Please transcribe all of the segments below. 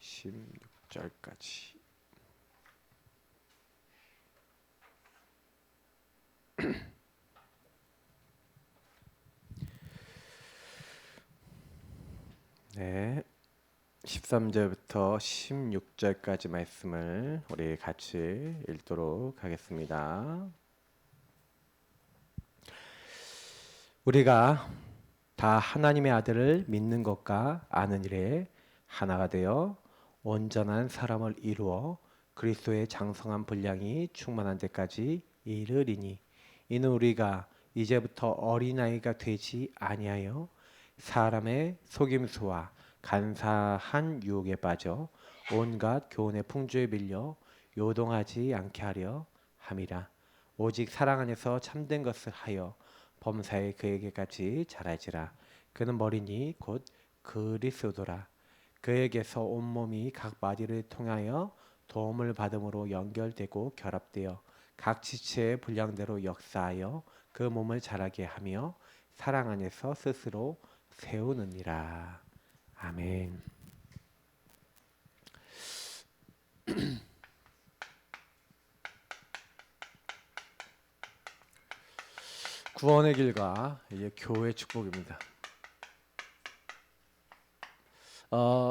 16절까지. 네, 13절부터 16절까지 말씀을 우리 같이 읽도록 하겠습니다. 우리가 다 하나님의 아들을 믿는 것과 아는 일에 하나가 되어 온전한 사람을 이루어 그리스도의 장성한 분량이 충만한 데까지 이르리니, 이는 우리가 이제부터 어린아이가 되지 아니하여 사람의 속임수와 간사한 유혹에 빠져 온갖 교훈의 풍조에 밀려 요동하지 않게 하려 함이라. 오직 사랑 안에서 참된 것을 하여 범사에 그에게까지 자라지라. 그는 머리니 곧 그리스도라. 그에게서 온몸이 각 마디를 통하여 도움을 받음으로 연결되고 결합되어 각 지체의 분량대로 역사하여 그 몸을 자라게 하며 사랑 안에서 스스로 세우느니라. 아멘. 구원의 길과 이제 교회 축복입니다.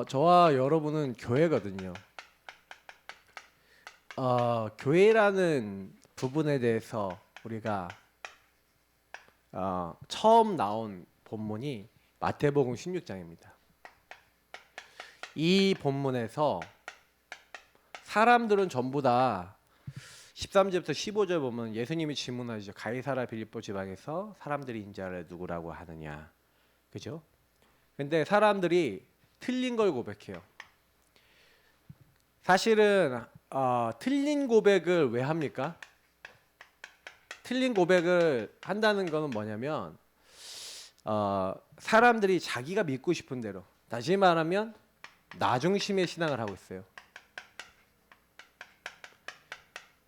저와 여러분은 교회거든요. 교회라는 부분에 대해서 우리가 처음 나온 본문이 마태복음 16장입니다. 이 본문에서 사람들은 전부 다 13절부터 15절 보면 예수님이 질문하시죠. 가이사라 빌립보 지방에서 사람들이 인자를 누구라고 하느냐, 그죠? 근데 사람들이 틀린 걸 고백해요. 사실은 틀린 고백을 왜 합니까? 틀린 고백을 한다는 것은 뭐냐면 사람들이 자기가 믿고 싶은 대로, 다시 말하면 나 중심의 신앙을 하고 있어요.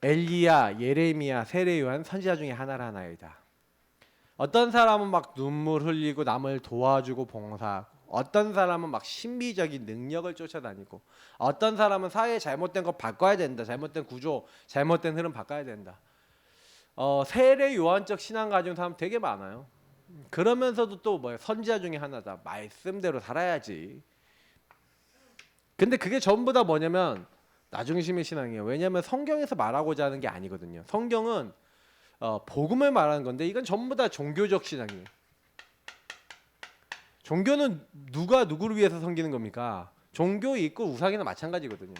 엘리야, 예레미야, 세례 요한 선지자 중에 하나이다. 어떤 사람은 막 눈물 흘리고 남을 도와주고 봉사하고, 어떤 사람은 막 신비적인 능력을 쫓아다니고, 어떤 사람은 사회의 잘못된 거 바꿔야 된다, 잘못된 구조, 잘못된 흐름 바꿔야 된다. 세례 요한적 신앙 가진 사람 되게 많아요. 그러면서도 또 뭐야, 선지자 중에 하나다, 말씀대로 살아야지. 근데 그게 전부 다 뭐냐면 나 중심의 신앙이에요. 왜냐하면 성경에서 말하고자 하는 게 아니거든요. 성경은 복음을 말하는 건데, 이건 전부 다 종교적 신앙이에요. 종교는 누가 누구를 위해서 섬기는 겁니까? 종교 있고 우상이나 마찬가지거든요.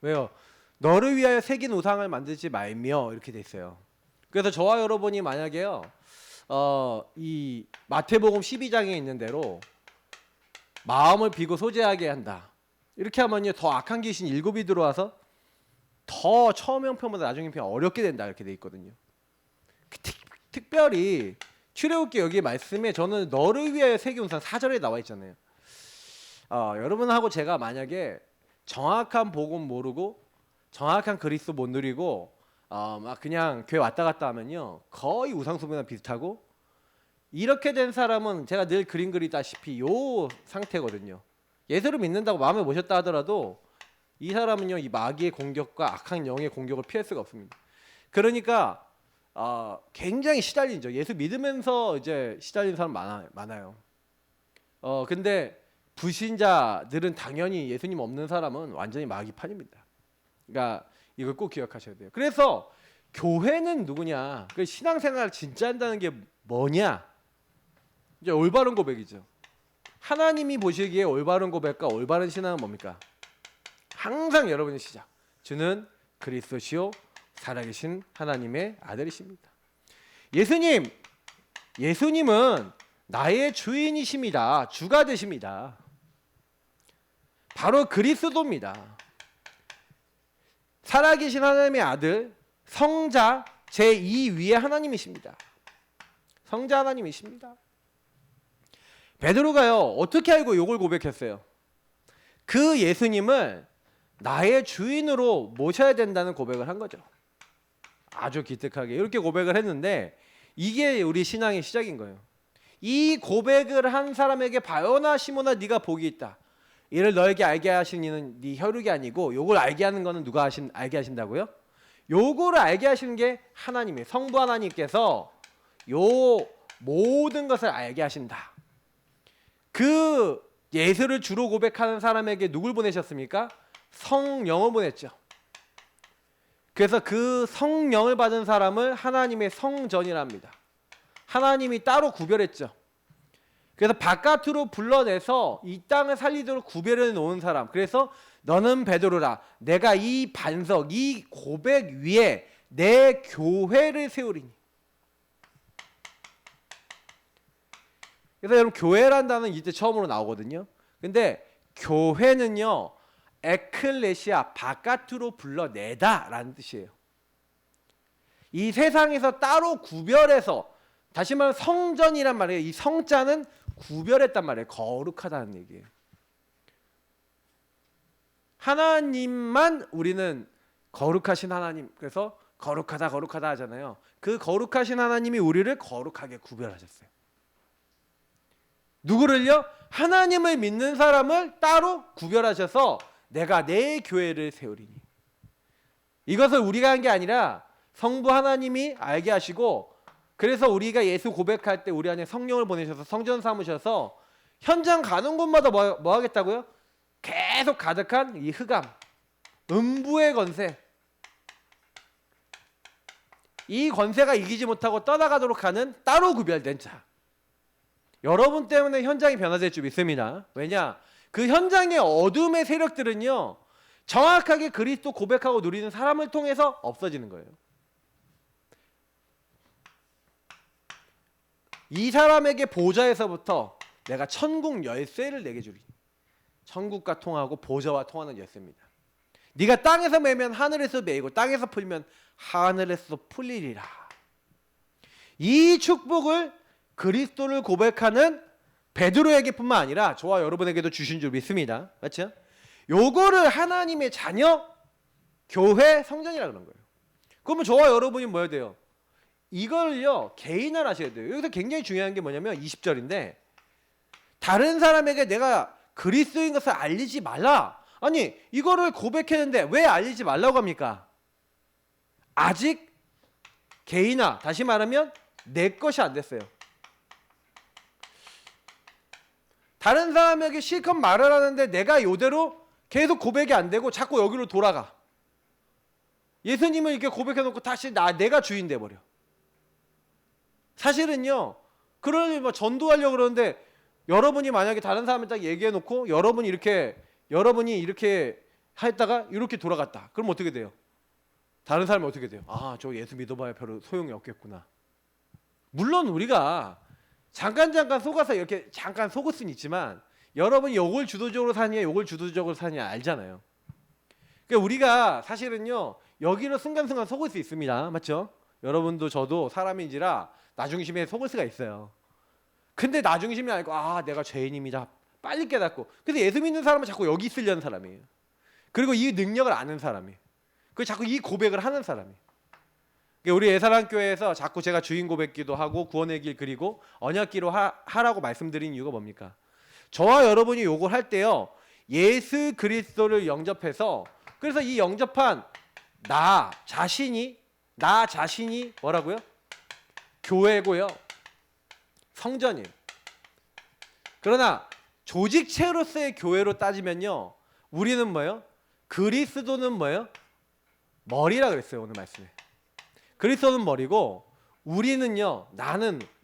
왜요? 너를 위하여 새긴 우상을 만들지 말며, 이렇게 돼 있어요. 그래서 저와 여러분이 만약에요, 이 마태복음 12장에 있는 대로 마음을 비고 소재하게 한다, 이렇게 하면요, 더 악한 귀신 7이 들어와서 더 처음 형편보다 나중 형편이 어렵게 된다, 이렇게 돼 있거든요. 특별히 출애굽기 여기 말씀에 저는 너를 위하여 새긴 우상 4절에 나와 있잖아요. 여러분하고 제가 만약에 정확한 복음 모르고 정확한 그리스도 못 누리고 막 그냥 교회 왔다 갔다 하면요, 거의 우상 숭배랑 비슷하고, 이렇게 된 사람은 제가 늘 그림 그리다시피 요 상태거든요. 예수를 믿는다고 마음에 모셨다 하더라도 이 사람은요, 이 마귀의 공격과 악한 영의 공격을 피할 수가 없습니다. 그러니까 굉장히 시달리죠. 예수 믿으면서 이제 시달리는 사람 많아요. 근데 불신자들은 당연히 예수님 없는 사람은 완전히 마귀판입니다. 그러니까 이걸 꼭 기억하셔야 돼요. 그래서 교회는 누구냐? 그 신앙생활 진짜 한다는 게 뭐냐? 이제 올바른 고백이죠. 하나님이 보시기에 올바른 고백과 올바른 신앙은 뭡니까? 항상 여러분의 시작, 주는 그리스도시요 살아계신 하나님의 아들이십니다. 예수님은 나의 주인이십니다. 주가 되십니다. 바로 그리스도입니다. 살아계신 하나님의 아들, 성자 제2위의 하나님이십니다. 성자 하나님이십니다. 베드로가요, 어떻게 알고 이걸 고백했어요? 그 예수님을 나의 주인으로 모셔야 된다는 고백을 한 거죠. 아주 기특하게 이렇게 고백을 했는데, 이게 우리 신앙의 시작인 거예요. 이 고백을 한 사람에게 바요나 시모나 네가 복이 있다. 이를 너에게 알게 하신 이는 네 혈육이 아니고 요걸 알게 하는 거는 누가 알게 하신다고요? 요거를 알게 하시는 게 하나님이에요. 성부 하나님께서 요 모든 것을 알게 하신다. 그 예수를 주로 고백하는 사람에게 누굴 보내셨습니까? 성령을 보냈죠. 그래서 그 성령을 받은 사람을 하나님의 성전이랍니다. 하나님이 따로 구별했죠. 그래서 바깥으로 불러내서 이 땅을 살리도록 구별해 놓은 사람. 그래서 너는 베드로라. 내가 이 반석, 이 고백 위에 내 교회를 세우리니. 그래서 여러분 교회란 단어는 이때 처음으로 나오거든요. 근데 교회는요. 에클레시아, 바깥으로 불러내다 라는 뜻이에요. 이 세상에서 따로 구별해서, 다시 말하면 성전이란 말이에요. 이 성자는 구별했단 말이에요. 거룩하다는 얘기예요. 하나님만 우리는 거룩하신 하나님, 그래서 거룩하다 거룩하다 하잖아요. 그 거룩하신 하나님이 우리를 거룩하게 구별하셨어요. 누구를요? 하나님을 믿는 사람을 따로 구별하셔서 내가 내 교회를 세우리니. 이것을 우리가 한 게 아니라 성부 하나님이 알게 하시고, 그래서 우리가 예수 고백할 때 우리 안에 성령을 보내셔서 성전 삼으셔서 현장 가는 곳마다 뭐 하겠다고요? 계속 가득한 이 흑암, 음부의 권세, 이 권세가 이기지 못하고 떠나가도록 하는 따로 구별된 자. 여러분 때문에 현장이 변화될 줄 믿습니다. 왜냐? 그 현장의 어둠의 세력들은요, 정확하게 그리스도 고백하고 누리는 사람을 통해서 없어지는 거예요. 이 사람에게 보좌에서부터 내가 천국 열쇠를 내게 주리. 천국과 통하고 보좌와 통하는 열쇠입니다. 네가 땅에서 매면 하늘에서 매이고 땅에서 풀면 하늘에서 풀리리라. 이 축복을 그리스도를 고백하는 베드로에게뿐만 아니라 저와 여러분에게도 주신 줄 믿습니다. 맞죠? 요거를 하나님의 자녀, 교회, 성전이라 그런 거예요. 그러면 저와 여러분이 뭐 해야 돼요? 이걸요 개인화를 하셔야 돼요. 여기서 굉장히 중요한 게 뭐냐면 20절인데, 다른 사람에게 내가 그리스도인 것을 알리지 말라. 아니 이거를 고백했는데 왜 알리지 말라고 합니까? 아직 개인화, 다시 말하면 내 것이 안 됐어요. 다른 사람에게 실컷 말을 하는데 내가 이대로 계속 고백이 안 되고 자꾸 여기로 돌아가. 예수님을 이렇게 고백해놓고 다시 내가 주인 돼버려. 사실은요, 그러니 뭐 전도하려고 그러는데 여러분이 만약에 다른 사람을 딱 얘기해놓고 여러분이 이렇게 했다가 이렇게 돌아갔다. 그럼 어떻게 돼요? 다른 사람이 어떻게 돼요? 아, 저 예수 믿어봐야 별로 소용이 없겠구나. 물론 우리가 잠깐 속아서 이렇게 잠깐 속을 수는 있지만, 여러분이 요걸 주도적으로 사냐 요걸 주도적으로 사냐 알잖아요. 그러니까 우리가 사실은요 여기로 순간순간 속을 수 있습니다. 맞죠? 여러분도 저도 사람인지라 나중심에 속을 수가 있어요. 근데 나중심이 아니고 내가 죄인입니다. 빨리 깨닫고. 그래서 예수 믿는 사람은 자꾸 여기 있으려는 사람이에요. 그리고 이 능력을 아는 사람이에요. 그리고 자꾸 이 고백을 하는 사람이에요. 우리 예사랑교회에서 자꾸 제가 주인 고백기도 하고 구원의 길 그리고 언약기로 하라고 말씀드린 이유가 뭡니까? 저와 여러분이 요걸 할 때요, 예수 그리스도를 영접해서, 그래서 이 영접한 나 자신이 뭐라고요? 교회고요, 성전이에요. 그러나 조직체로서의 교회로 따지면요, 우리는 뭐예요? 그리스도는 뭐예요? 머리라 그랬어요. 오늘 말씀에 그리스도는 머리고, 우리는요,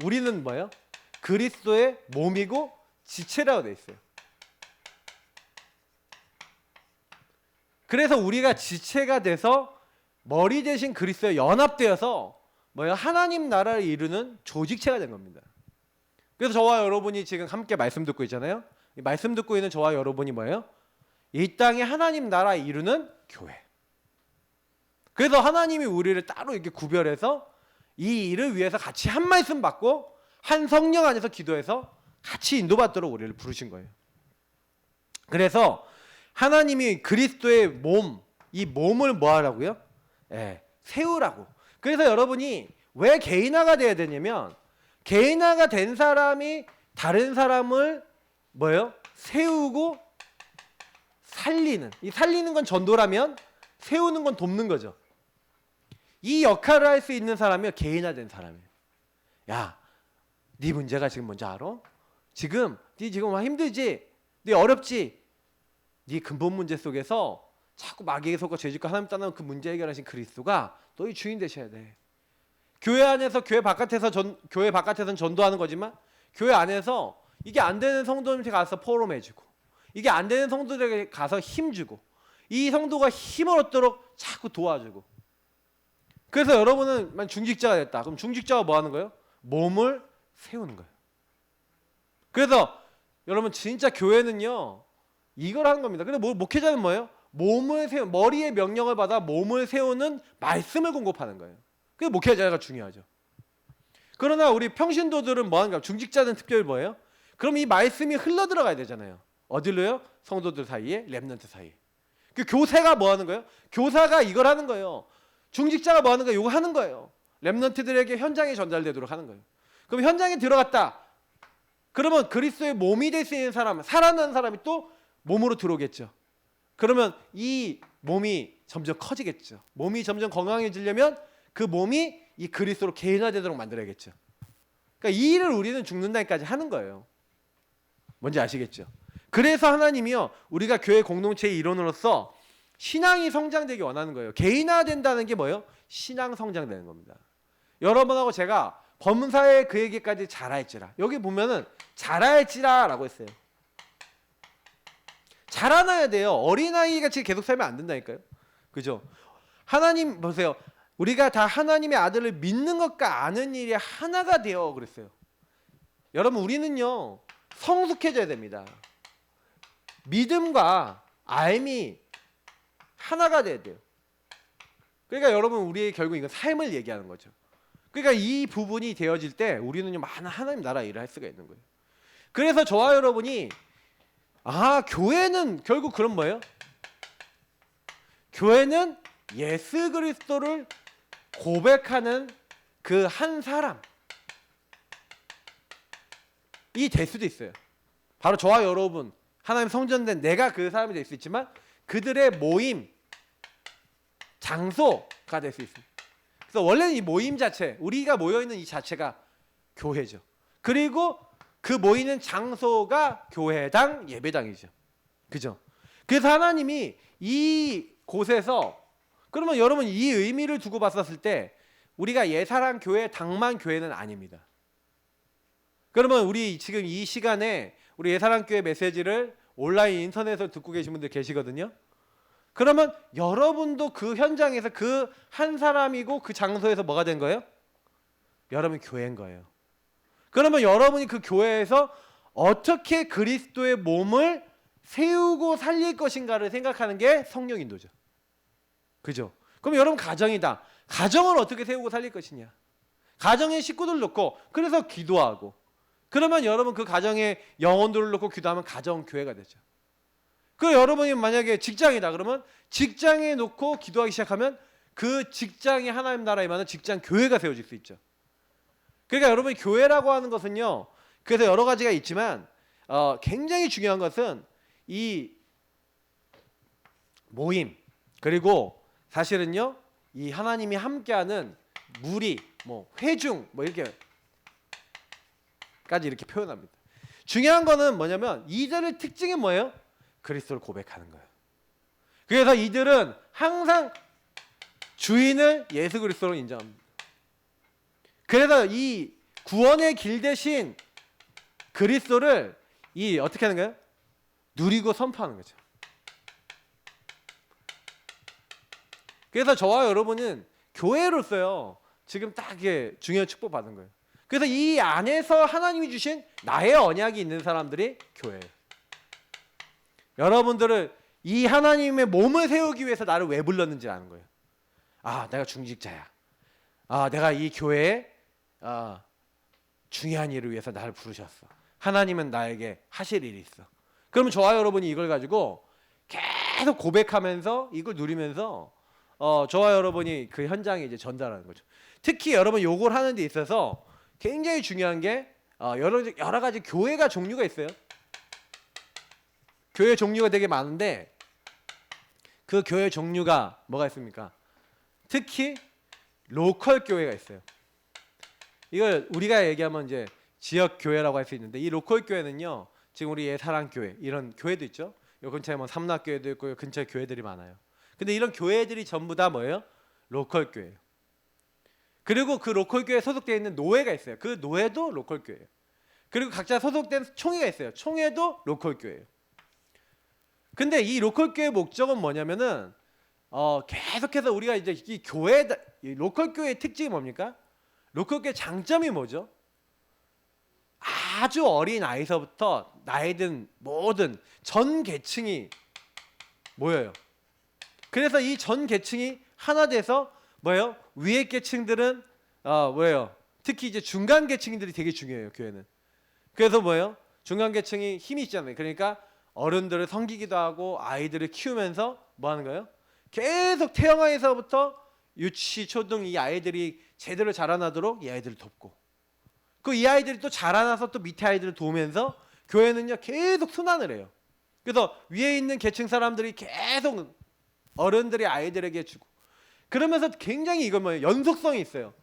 우리는 뭐예요? 그리스도의 몸이고 지체라고 돼 있어요. 그래서 우리가 지체가 돼서 머리 대신 그리스도에 연합되어서 뭐예요? 하나님 나라를 이루는 조직체가 된 겁니다. 그래서 저와 여러분이 지금 함께 말씀 듣고 있잖아요. 이 말씀 듣고 있는 저와 여러분이 뭐예요? 이 땅에 하나님 나라 이루는 교회. 그래서 하나님이 우리를 따로 이렇게 구별해서 이 일을 위해서 같이 한 말씀 받고 한 성령 안에서 기도해서 같이 인도받도록 우리를 부르신 거예요. 그래서 하나님이 그리스도의 몸, 이 몸을 뭐 하라고요? 세우라고. 그래서 여러분이 왜 개인화가 돼야 되냐면, 개인화가 된 사람이 다른 사람을 뭐예요? 세우고 살리는, 이 살리는 건 전도라면 세우는 건 돕는 거죠. 이 역할을 할 수 있는 사람이 개인화된 사람이에요. 야, 네 문제가 지금 뭔지 알아? 네 지금 힘들지? 네 어렵지? 네 근본 문제 속에서 자꾸 마귀의 속과 죄짓고 하나님 떠나는 그 문제 해결하신 그리스도가 너희 주인 되셔야 돼. 교회 안에서 교회 바깥에서는 전도하는 거지만 교회 안에서 이게 안 되는 성도님한테 가서 포럼해주고 이게 안 되는 성도들에게 가서 힘주고 이 성도가 힘을 얻도록 자꾸 도와주고. 그래서 여러분은 중직자가 됐다. 그럼 중직자가 뭐 하는 거예요? 몸을 세우는 거예요. 그래서 여러분 진짜 교회는요 이걸 하는 겁니다. 근데 목회자는 뭐예요? 머리의 명령을 받아 몸을 세우는 말씀을 공급하는 거예요. 그게 목회자가 중요하죠. 그러나 우리 평신도들은 뭐 하는가? 중직자는 특별히 뭐예요? 그럼 이 말씀이 흘러 들어가야 되잖아요. 어디로요? 성도들 사이에, 렘넌트 사이에. 그 교사가 뭐 하는 거예요? 교사가 이걸 하는 거예요. 중직자가 뭐 하는 거예요? 이거 하는 거예요. 렘넌트들에게 현장에 전달되도록 하는 거예요. 그럼 현장에 들어갔다. 그러면 그리스도의 몸이 될 수 있는 사람, 살아난 사람이 또 몸으로 들어오겠죠. 그러면 이 몸이 점점 커지겠죠. 몸이 점점 건강해지려면 그 몸이 이 그리스도로 개인화되도록 만들어야겠죠. 그러니까 이 일을 우리는 죽는 날까지 하는 거예요. 뭔지 아시겠죠? 그래서 하나님이요 우리가 교회 공동체의 일원으로서 신앙이 성장되기 원하는 거예요. 개인화된다는 게 뭐예요? 신앙 성장되는 겁니다. 여러분하고 제가 범사에 그에게까지 자라할지라. 여기 보면은 자라할지라라고 했어요. 자라나야 돼요. 어린아이 같이 계속 살면 안 된다니까요. 그죠? 하나님 보세요. 우리가 다 하나님의 아들을 믿는 것과 아는 일이 하나가 되어 그랬어요. 여러분 우리는요 성숙해져야 됩니다. 믿음과 알미 하나가 돼야 돼요. 그러니까 여러분 우리의 결국 이건 삶을 얘기하는 거죠. 그러니까 이 부분이 되어질 때 우리는요 많은 하나님 나라 일을 할 수가 있는 거예요. 그래서 저와 여러분이 교회는 결국 그런 뭐예요? 교회는 예수 그리스도를 고백하는 그 한 사람이 될 수도 있어요. 바로 저와 여러분 하나님 성전된 내가 그 사람이 될 수 있지만 그들의 모임 장소가 될 수 있습니다. 그래서 원래는 이 모임 자체 우리가 모여있는 이 자체가 교회죠. 그리고 그 모이는 장소가 교회당 예배당이죠. 그죠? 그래서 하나님이 이 곳에서 그러면 여러분 이 의미를 두고 봤었을 때 우리가 예사랑 교회 당만 교회는 아닙니다. 그러면 우리 지금 이 시간에 우리 예사랑 교회 메시지를 온라인 인터넷에서 듣고 계신 분들 계시거든요. 그러면 여러분도 그 현장에서 그 한 사람이고 그 장소에서 뭐가 된 거예요? 여러분 교회인 거예요. 그러면 여러분이 그 교회에서 어떻게 그리스도의 몸을 세우고 살릴 것인가를 생각하는 게 성령 인도죠. 그죠? 그럼 여러분 가정이다. 가정을 어떻게 세우고 살릴 것이냐? 가정에 식구들 놓고 그래서 기도하고 그러면 여러분 그 가정에 영혼들을 놓고 기도하면 가정 교회가 되죠. 그 여러분이 만약에 직장이다 그러면 직장에 놓고 기도하기 시작하면 그 직장이 하나님 나라에 임하는 직장 교회가 세워질 수 있죠. 그러니까 여러분이 교회라고 하는 것은요. 그래서 여러 가지가 있지만 굉장히 중요한 것은 이 모임 그리고 사실은요. 이 하나님이 함께하는 무리, 회중 이렇게까지 이렇게 표현합니다. 중요한 거는 뭐냐면 이들의 특징이 뭐예요? 그리스도를 고백하는 거예요. 그래서 이들은 항상 주인을 예수 그리스도로 인정합니다. 그래서 이 구원의 길 대신 그리스도를 어떻게 하는 거예요? 누리고 선포하는 거죠. 그래서 저와 여러분은 교회로서요 지금 딱 이게 중요한 축복 받은 거예요. 그래서 이 안에서 하나님이 주신 나의 언약이 있는 사람들이 교회예요. 여러분들을 이 하나님의 몸을 세우기 위해서 나를 왜 불렀는지 아는 거예요. 내가 중직자야. 내가 이 교회에 중요한 일을 위해서 나를 부르셨어. 하나님은 나에게 하실 일이 있어. 그러면 저와 여러분이 이걸 가지고 계속 고백하면서 이걸 누리면서 저와 여러분이 그 현장에 이제 전달하는 거죠. 특히 여러분 요걸 하는 데 있어서 굉장히 중요한 게 여러 가지 교회가 종류가 있어요. 교회 종류가 되게 많은데 그 교회 종류가 뭐가 있습니까? 특히 로컬 교회가 있어요. 이걸 우리가 얘기하면 이제 지역 교회라고 할 수 있는데, 이 로컬 교회는요, 지금 우리 예사랑교회 이런 교회도 있죠. 요 근처에 뭐 삼락교회도 있고 요 근처에 교회들이 많아요. 근데 이런 교회들이 전부 다 뭐예요? 로컬 교회예요. 그리고 그 로컬 교회에 소속되어 있는 노회가 있어요. 그 노회도 로컬 교회예요. 그리고 각자 소속된 총회가 있어요. 총회도 로컬 교회예요. 근데 이 로컬 교회의 목적은 뭐냐면은 계속해서 우리가 이제 이 로컬 교회의 특징이 뭡니까? 로컬 교회 장점이 뭐죠? 아주 어린 아이서부터 나이든 뭐든 전 계층이 모여요. 그래서 이 전 계층이 하나 돼서 뭐예요? 위에 계층들은 뭐예요? 특히 이제 중간 계층들이 되게 중요해요, 교회는. 그래서 뭐예요? 중간 계층이 힘이 있잖아요. 그러니까 어른들을 섬기기도 하고 아이들을 키우면서 뭐 하는 거예요? 계속 태영아에서부터 유치, 초등 이 아이들이 제대로 자라나도록 이 아이들을 돕고, 그 이 아이들이 또 자라나서 또 밑에 아이들을 도우면서 교회는요 계속 순환을 해요. 그래서 위에 있는 계층 사람들이 계속 어른들이 아이들에게 주고, 그러면서 굉장히 이건 뭐예요? 연속성이 있어요.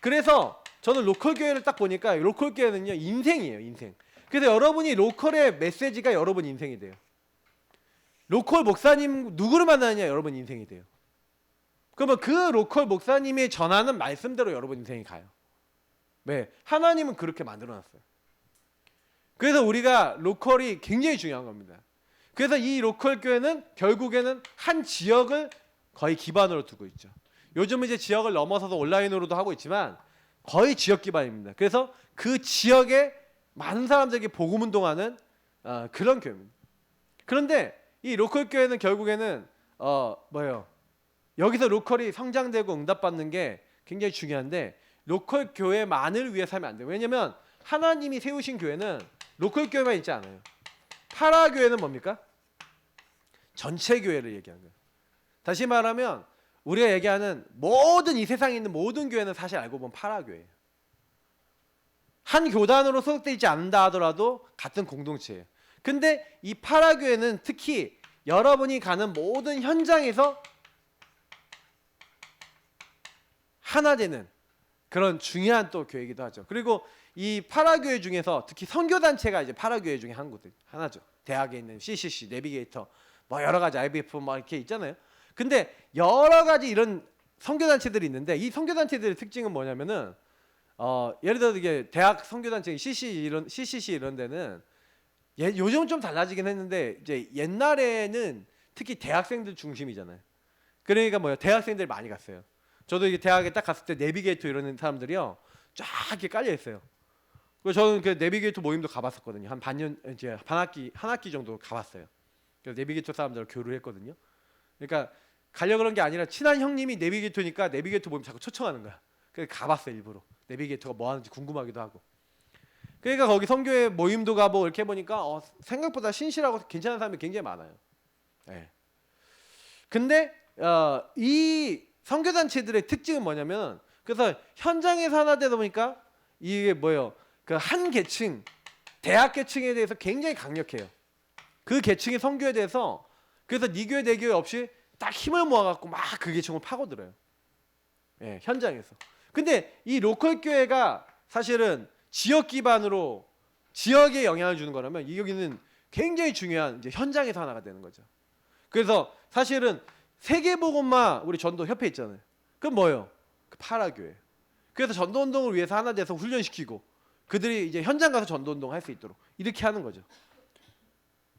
그래서 저는 로컬 교회를 딱 보니까 로컬 교회는요 인생이에요, 인생. 그래서 여러분이 로컬의 메시지가 여러분 인생이 돼요. 로컬 목사님 누구를 만나느냐 여러분 인생이 돼요. 그러면 그 로컬 목사님이 전하는 말씀대로 여러분 인생이 가요. 네, 하나님은 그렇게 만들어놨어요. 그래서 우리가 로컬이 굉장히 중요한 겁니다. 그래서 이 로컬 교회는 결국에는 한 지역을 거의 기반으로 두고 있죠. 요즘은 이제 지역을 넘어서서 온라인으로도 하고 있지만 거의 지역 기반입니다. 그래서 그 지역에 많은 사람들에게 복음 운동하는 그런 교회입니다. 그런데 이 로컬 교회는 결국에는 뭐예요? 여기서 로컬이 성장되고 응답받는 게 굉장히 중요한데, 로컬 교회만을 위해 살면 안 돼요. 왜냐면 하나님이 세우신 교회는 로컬 교회만 있지 않아요. 파라 교회는 뭡니까? 전체 교회를 얘기하는 거예요. 다시 말하면 우리가 얘기하는 모든 이 세상에 있는 모든 교회는 사실 알고 보면 파라 교회예요. 한 교단으로 소속되어 있지 않는다 하더라도 같은 공동체예요. 근데 이 파라 교회는 특히 여러분이 가는 모든 현장에서 하나 되는 그런 중요한 또 교회이기도 하죠. 그리고 이 파라교회 중에서 특히 선교단체가 이제 파라교회 중에 하나죠. 대학에 있는 CCC, 내비게이터, 뭐 여러 가지 IBF 뭐 이렇게 있잖아요. 근데 여러 가지 이런 선교단체들이 있는데, 이 선교단체들의 특징은 뭐냐면은 예를 들어 이게 대학 선교단체 CCC 이런 데는 요즘은 좀 달라지긴 했는데, 이제 옛날에는 특히 대학생들 중심이잖아요. 그러니까 뭐야, 대학생들이 많이 갔어요. 저도 이게 대학에 딱 갔을 때 내비게이터 이런 사람들이요 쫙 이렇게 깔려 있어요. 그래서 저는 그 내비게이터 모임도 가봤었거든요. 한 반년, 이제 한 학기 정도 가봤어요. 그래서 내비게이터 사람들을 교류를 했거든요. 그러니까 가려고 그런 게 아니라 친한 형님이 내비게이터니까 내비게이터 모임 자꾸 초청하는 거야. 그래서 가봤어요, 일부러. 내비게이터가 뭐 하는지 궁금하기도 하고. 그러니까 거기 선교회 모임도 가보고 이렇게 해보니까 생각보다 신실하고 괜찮은 사람이 굉장히 많아요. 네. 근데 이 선교단체들의 특징은 뭐냐면, 그래서 현장에서 하나 되다 보니까 이게 뭐예요? 그 한 계층, 대학 계층에 대해서 굉장히 강력해요. 그 계층의 선교에 대해서, 그래서 네 교회 내 교회 없이 딱 힘을 모아갖고 막 그 계층을 파고들어요. 예, 현장에서. 근데 이 로컬 교회가 사실은 지역 기반으로 지역에 영향을 주는 거라면, 여기는 굉장히 중요한 이제 현장에서 하나가 되는 거죠. 그래서 사실은 세계복음화 우리 전도협회 있잖아요. 그건 뭐예요? 그 파라교회. 그래서 전도운동을 위해서 하나 돼서 훈련시키고 그들이 이제 현장 가서 전도운동 할 수 있도록 이렇게 하는 거죠.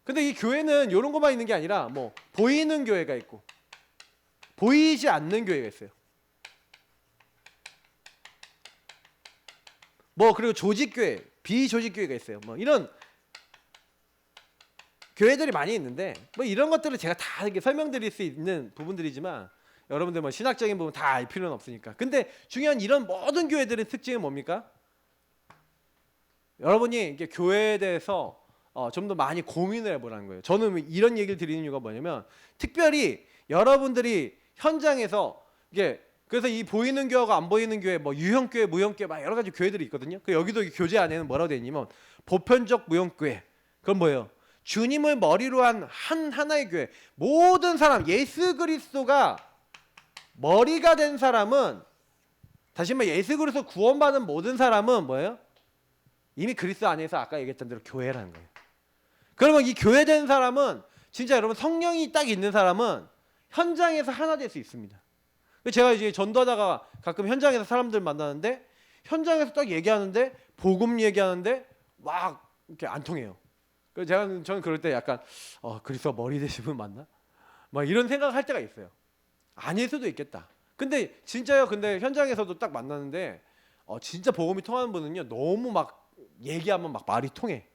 근데 이 교회는 이런 것만 있는 게 아니라 뭐 보이는 교회가 있고 보이지 않는 교회가 있어요. 뭐 그리고 조직교회, 비조직교회가 있어요. 뭐 이런 교회들이 많이 있는데, 뭐 이런 것들을 제가 다 이렇게 설명드릴 수 있는 부분들이지만 여러분들 뭐 신학적인 부분 다 알 필요는 없으니까. 근데 중요한 이런 모든 교회들의 특징은 뭡니까? 여러분이 이게 교회에 대해서 좀 더 많이 고민을 해보라는 거예요. 저는 이런 얘기를 드리는 이유가 뭐냐면, 특별히 여러분들이 현장에서 이게, 그래서 이 보이는 교회가 안 보이는 교회, 뭐 유형교회, 무형교회 막 여러 가지 교회들이 있거든요. 그 여기도 교재 안에는 뭐라고 되어 있냐면 보편적 무형교회. 그건 뭐예요? 주님을 머리로 한 하나의 교회. 모든 사람, 예수 그리스도가 머리가 된 사람은, 다시 말해 예수 그리스도 구원받은 모든 사람은 뭐예요? 이미 그리스도 안에서 아까 얘기했던 대로 교회라는 거예요. 그러면 이 교회된 사람은 진짜 여러분 성령이 딱 있는 사람은 현장에서 하나 될 수 있습니다. 제가 이제 전도하다가 가끔 현장에서 사람들 만나는데 현장에서 딱 얘기하는데 복음 얘기하는데 막 이렇게 안 통해요. 그래서 저는 그럴 때 약간 그리스도 머리 되신 분 맞나? 막 이런 생각할 때가 있어요. 아닐 수도 있겠다. 근데 진짜요. 근데 현장에서도 딱 만나는데 진짜 복음이 통하는 분은요 너무 막 얘기하면 막 말이 통해.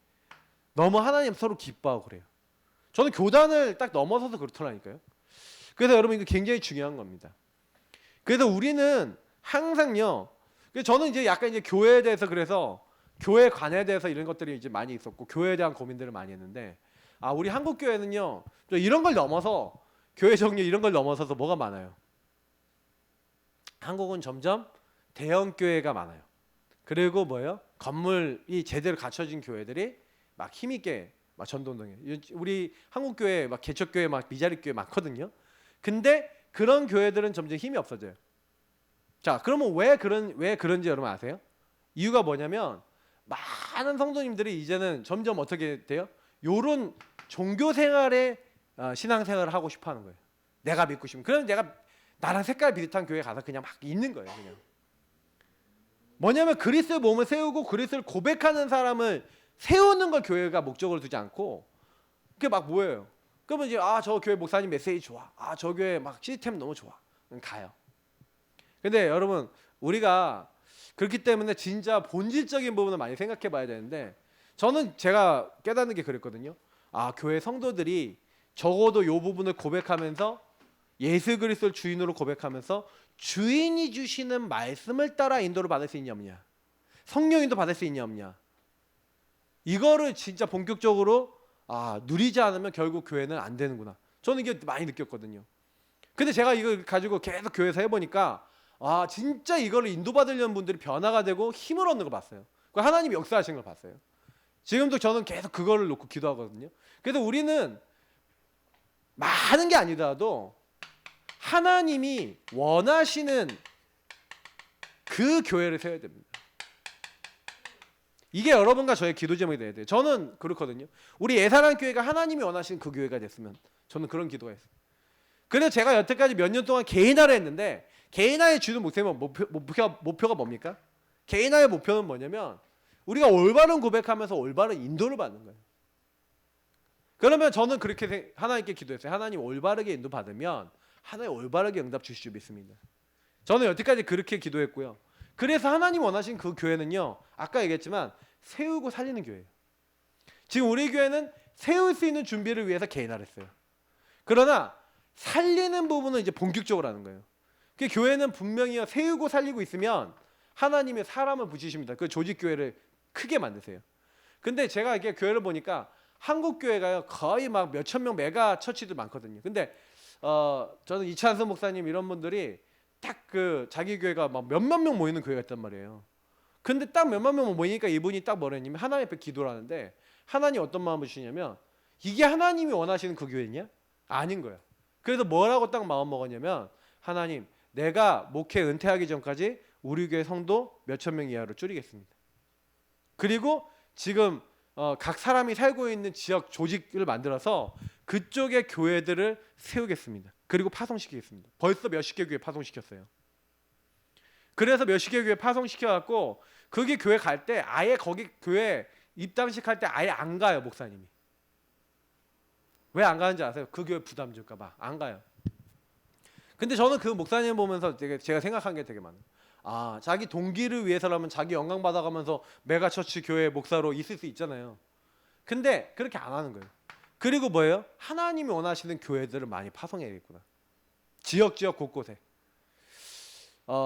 너무 하나님 서로 기뻐하고 그래요. 저는 교단을 딱 넘어서서 그렇더라니까요. 그래서 여러분 이거 굉장히 중요한 겁니다. 그래서 우리는 항상요. 저는 이제 약간 이제 교회에 대해서 그래서 교회 관에 대해서 이런 것들이 이제 많이 있었고 교회에 대한 고민들을 많이 했는데 우리 한국 교회는요 이런 걸 넘어서 교회 정리 이런 걸 넘어서서 뭐가 많아요. 한국은 점점 대형 교회가 많아요. 그리고 뭐예요? 건물이 제대로 갖춰진 교회들이 막 힘있게 막 전도운동해. 우리 한국 교회 막 개척 교회 막 미자립 교회 많거든요. 근데 그런 교회들은 점점 힘이 없어져요. 자, 그러면 왜 그런지 여러분 아세요? 이유가 뭐냐면 많은 성도님들이 이제는 점점 어떻게 돼요? 요런 종교 생활에 신앙생활을 하고 싶어 하는 거예요. 내가 믿고 싶으면. 그래서 내가 나랑 색깔 비슷한 교회 가서 그냥 막 있는 거예요. 그냥. 뭐냐면 그리스도의 몸을 세우고 그리스도를 고백하는 사람을 세우는 걸 교회가 목적으로 두지 않고 그게 막 뭐예요? 그러면 이제 저 교회 목사님 메시지 좋아. 저 교회 막 시스템 너무 좋아. 가요. 근데 여러분 우리가 그렇기 때문에 진짜 본질적인 부분을 많이 생각해 봐야 되는데 저는 제가 깨닫는 게 그랬거든요. 교회 성도들이 적어도 이 부분을 고백하면서 예수 그리스도를 주인으로 고백하면서 주인이 주시는 말씀을 따라 인도를 받을 수 있냐 없냐, 성령인도 받을 수 있냐 없냐, 이거를 진짜 본격적으로 누리지 않으면 결국 교회는 안 되는구나. 저는 이게 많이 느꼈거든요. 근데 제가 이걸 가지고 계속 교회에서 해보니까 진짜 이거를 인도받으려는 분들이 변화가 되고 힘을 얻는 걸 봤어요. 하나님이 역사하시는 걸 봤어요. 지금도 저는 계속 그거를 놓고 기도하거든요. 그래서 우리는 많은 게 아니더라도 하나님이 원하시는 그 교회를 세워야 됩니다. 이게 여러분과 저의 기도 제목이 돼야 돼요. 저는 그렇거든요. 우리 예사랑 교회가 하나님이 원하시는 그 교회가 됐으면 저는 그런 기도가 했어요. 그래서 제가 여태까지 몇 년 동안 개인화를 했는데 개인화의 주는 목표가 뭡니까? 개인화의 목표는 뭐냐면 우리가 올바른 고백하면서 올바른 인도를 받는 거예요. 그러면 저는 그렇게 하나님께 기도했어요. 하나님 올바르게 인도받으면 하나님 올바르게 응답 주실 줄 믿습니다. 저는 여태까지 그렇게 기도했고요. 그래서 하나님 원하신 그 교회는요, 아까 얘기했지만 세우고 살리는 교회예요. 지금 우리 교회는 세울 수 있는 준비를 위해서 개인화를 했어요. 그러나 살리는 부분은 이제 본격적으로 하는 거예요. 그 교회는 분명히 세우고 살리고 있으면 하나님의 사람을 붙이십니다. 그 조직 교회를 크게 만드세요. 근데 제가 이렇게 교회를 보니까 한국 교회가요 거의 막 몇천 명 메가 처치들 많거든요. 근데 저는 이찬수 목사님 이런 분들이 딱 그 자기 교회가 막 몇만 명 모이는 교회가 있단 말이에요. 근데 딱 몇만 명 모이니까 이분이 딱 뭐라 했냐면 하나님 앞에 기도를 하는데 하나님 어떤 마음을 주시냐면 이게 하나님이 원하시는 그 교회냐? 아닌 거야. 그래서 뭐라고 딱 마음 먹었냐면 하나님 내가 목회 은퇴하기 전까지 우리 교회 성도 몇천 명 이하로 줄이겠습니다. 그리고 지금 각 사람이 살고 있는 지역 조직을 만들어서 그쪽의 교회들을 세우겠습니다. 그리고 파송시키겠습니다. 벌써 몇십 개 교회 파송시켰어요. 그래서 몇십 개 교회 파송시켜갖고 거기 교회 갈 때 아예 거기 교회 입당식 할 때 아예 안 가요. 목사님이. 왜 안 가는지 아세요? 그 교회 부담 줄까 봐 안 가요. 근데 저는 그 목사님 보면서 제가 생각한 게 되게 많아요. 자기 동기를 위해서라면 자기 영광 받아가면서 메가처치 교회 목사로 있을 수 있잖아요. 근데 그렇게 안 하는 거예요. 그리고 뭐예요? 하나님이 원하시는 교회들을 많이 파송해야겠구나. 지역 곳곳에.